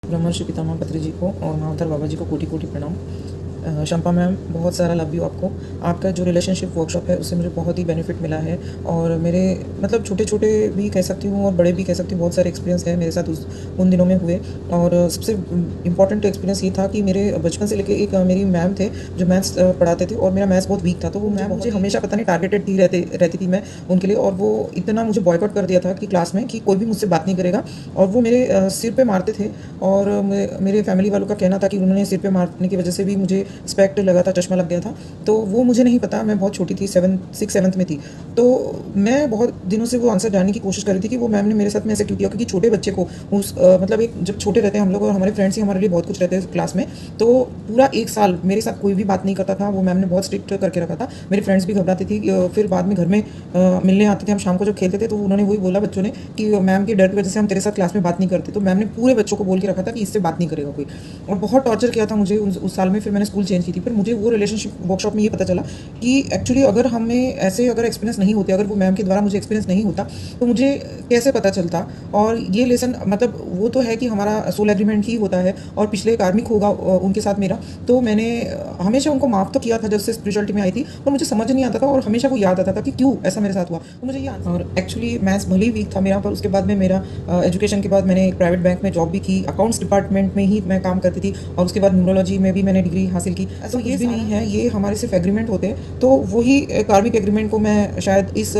ब्रह्मर्षि पितामह पत्री जी को और महावतार बाबा जी को कोटि कोटि प्रणाम। शंपा मैम, बहुत सारा लव यू आपको। आपका जो रिलेशनशिप वर्कशॉप है उससे मुझे बहुत ही बेनिफिट मिला है और मेरे मतलब छोटे छोटे भी कह सकती हूँ और बड़े भी कह सकती हूँ, बहुत सारे एक्सपीरियंस है मेरे साथ उन दिनों में हुए। और सबसे इम्पॉर्टेंट एक्सपीरियंस ये था कि मेरे बचपन से लेके एक मेरी मैम थे जो मैथ्स पढ़ाते थे और मेरा मैथ्स बहुत वीक था, तो वो मैम मुझे हमेशा पता नहीं टारगेटेड थी रहती थी मैं उनके लिए। और वो इतना मुझे बॉयकॉट कर दिया था कि क्लास में कि कोई भी मुझसे बात नहीं करेगा। और वो मेरे सिर पे मारते थे और मेरे फैमिली वालों का कहना था कि उन्होंने सिर पे मारने की वजह से भी मुझे स्पेक्ट लगा था, चश्मा लग गया था। तो वो मुझे नहीं पता, मैं बहुत छोटी थी, 6 7 में थी। तो मैं बहुत दिनों से वो आंसर जानने की कोशिश कर रही थी कि वो मैम ने मेरे साथ में ऐसे क्यों किया, क्योंकि छोटे बच्चे को मतलब एक जब छोटे रहते हैं हम लोग और हमारे फ्रेंड्स ही हमारे लिए बहुत कुछ रहते हैं क्लास में। तो पूरा 1 साल मेरे साथ कोई भी बात नहीं करता था, वो मैम ने बहुत स्ट्रिक्ट करके रखा था। मेरे फ्रेंड्स भी घबराती थी। फिर बाद में घर में मिलने आते थे हम शाम को जब खेलते थे, तो उन्होंने वही बोला बच्चों ने कि मैम के डर की वजह से हम तेरे साथ क्लास में बात नहीं करते। तो मैम ने पूरे बच्चों को बोल के रखा था कि इससे बात नहीं करेगा कोई, और बहुत टॉर्चर किया था मुझे उस साल में। फिर मैंने स्कूल चेंज की थी। फिर मुझे वो रिलेशनशिप वर्कशॉप में ये पता चला कि एक्चुअली अगर हमें ऐसे अगर एक्सपीरियंस नहीं होते, अगर वो मैम के द्वारा मुझे एक्सपीरियंस नहीं होता तो मुझे कैसे पता चलता। और ये लेसन मतलब वो तो है कि हमारा सोल एग्रीमेंट ही होता है और पिछले कार्मिक होगा उनके साथ मेरा। तो मैंने हमेशा उनको माफ़ तो किया था जब से स्पिरिचुअलिटी में आई थी, और मुझे समझ नहीं आता था और हमेशा वो याद आता था कि क्यों ऐसा मेरे साथ हुआ। तो मुझे ये और एक्चुअली मैथ्स भले ही वीक था मेरा, पर उसके बाद में मेरा एजुकेशन के बाद मैंने एक प्राइवेट बैंक में जॉब भी की, अकाउंट्स डिपार्टमेंट में ही मैं काम करती थी। और उसके बाद न्यूरोलॉजी में भी मैंने डिग्री हासिल की। तो ये भी नहीं है, ये हमारे सिर्फ एग्रीमेंट होते हैं। तो वही कार्मिक एग्रीमेंट को मैं शायद इस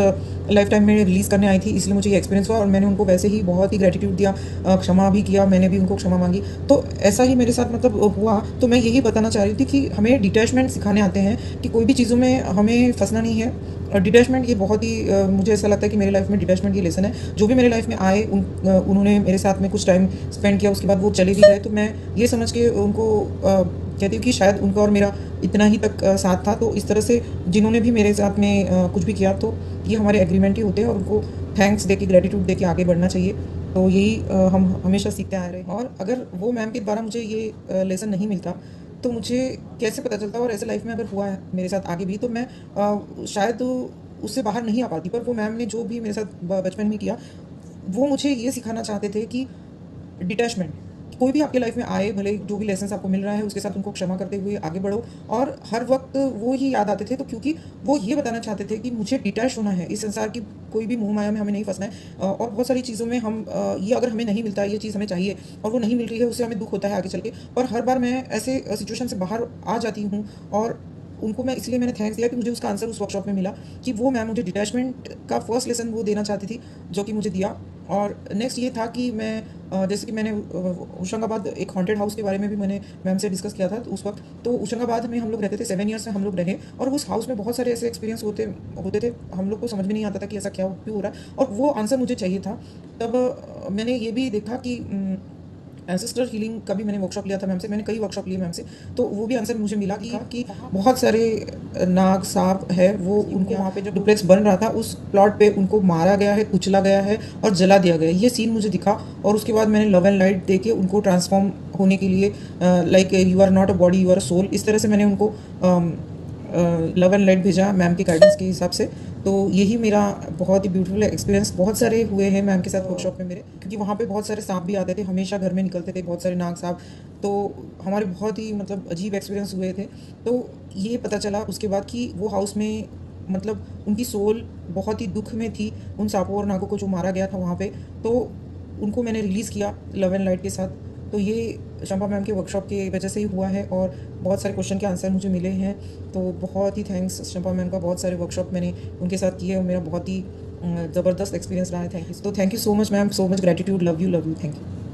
लाइफ टाइम में रिलीज़ करने आई थी, इसलिए मुझे ये एक्सपीरियंस हुआ। और मैंने उनको वैसे ही बहुत ही ग्रेटिट्यूड दिया, क्षमा भी किया, मैंने भी उनको क्षमा मांगी। तो ऐसा ही मेरे साथ मतलब हुआ। तो मैं यही बताना चाह रही थी कि हमें डिटैचमेंट सिखाने आते हैं कि कोई भी चीज़ों में हमें फंसना नहीं है। और डिटैचमेंट ये बहुत ही मुझे ऐसा लगता है कि मेरे लाइफ में डिटैचमेंट ये लेसन है। जो भी मेरे लाइफ में आए उन्होंने मेरे साथ में कुछ टाइम स्पेंड किया, उसके बाद वो चले भी गए। तो मैं ये समझ के उनको कहती हूँ कि शायद उनका और मेरा इतना ही तक साथ था। तो इस तरह से जिन्होंने भी मेरे साथ में कुछ भी किया, तो ये हमारे एग्रीमेंट ही होते हैं और उनको थैंक्स दे के, ग्रेटिट्यूड दे के आगे बढ़ना चाहिए। तो यही हम हमेशा सीखते आ रहे हैं। और अगर वो मैम के द्वारा मुझे ये लेसन नहीं मिलता तो मुझे कैसे पता चलता। और ऐसे लाइफ में अगर हुआ है मेरे साथ आगे भी, तो मैं शायद उससे बाहर नहीं आ पाती। पर वो मैम ने जो भी मेरे साथ बचपन में किया, वो मुझे ये सिखाना चाहते थे कि डिटैचमेंट, कोई भी आपके लाइफ में आए, भले जो भी लेसन आपको मिल रहा है उसके साथ उनको क्षमा करते हुए आगे बढ़ो। और हर वक्त वो ही याद आते थे, तो क्योंकि वो ये बताना चाहते थे कि मुझे डिटैच होना है, इस संसार की कोई भी मोह माया में हमें नहीं फंसना है। और बहुत सारी चीज़ों में हम ये अगर हमें नहीं मिलता है, ये चीज़ हमें चाहिए और वो नहीं मिल रही है, उससे हमें दुख होता है आगे चल के। और हर बार मैं ऐसे सिचुएशन से बाहर आ जाती हूँ। और उनको मैं इसलिए मैंने थैंक्स दिया कि मुझे उसका आंसर उस वर्कशॉप में मिला कि वो मैम मुझे डिटैचमेंट का फर्स्ट लेसन वो देना चाहती थी, जो कि मुझे दिया। और नेक्स्ट ये था कि मैं जैसे कि मैंने होशंगाबाद एक हॉन्टेड हाउस के बारे में भी मैंने मैम से डिस्कस किया था तो उस वक्त। तो होशंगाबाद में हम लोग रहते थे, 7 ईयर्स से हम लोग रहे। और उस हाउस में बहुत सारे ऐसे एक्सपीरियंस होते होते थे, हम लोग को समझ में नहीं आता था कि ऐसा क्या क्यों हो रहा है, और वो आंसर मुझे चाहिए था। तब मैंने ये भी देखा कि एंसेस्टर हीलिंग का भी मैंने वर्कशॉप लिया था मैम से, मैंने कई वर्कशॉप लिए मैम से। तो वो भी आंसर मुझे मिला कि बहुत सारे नाग सांप है, वो उनको वहाँ पे जो डुप्लेक्स बन रहा था उस प्लॉट पे उनको मारा गया है, कुचला गया है और जला दिया गया है। ये सीन मुझे दिखा। और उसके बाद मैंने लव एंड लाइट दे के उनको ट्रांसफॉर्म होने के लिए, like you are not a body, you are a soul, इस तरह से मैंने उनको लव एंड लाइट भेजा मैम के गाइडेंस के हिसाब से। तो यही मेरा बहुत ही ब्यूटीफुल एक्सपीरियंस बहुत सारे हुए हैं मैम के साथ वर्कशॉप में मेरे, क्योंकि वहाँ पे बहुत सारे सांप भी आते थे, हमेशा घर में निकलते थे बहुत सारे नाग सांप। तो हमारे बहुत ही मतलब अजीब एक्सपीरियंस हुए थे। तो ये पता चला उसके बाद कि वो हाउस में मतलब उनकी सोल बहुत ही दुख में थी उन सांपों और नागों को जो मारा गया था वहाँ पे। तो उनको मैंने रिलीज़ किया लव एंड लाइट के साथ। तो ये शंपा मैम के वर्कशॉप की वजह से ही हुआ है। और बहुत सारे क्वेश्चन के आंसर मुझे मिले हैं। तो बहुत ही थैंक्स शंपा मैम का, बहुत सारे वर्कशॉप मैंने उनके साथ किए और मेरा बहुत ही ज़बरदस्त एक्सपीरियंस रहा है। Thank you. तो thank you so much ma'am, so much gratitude, love you, thank you.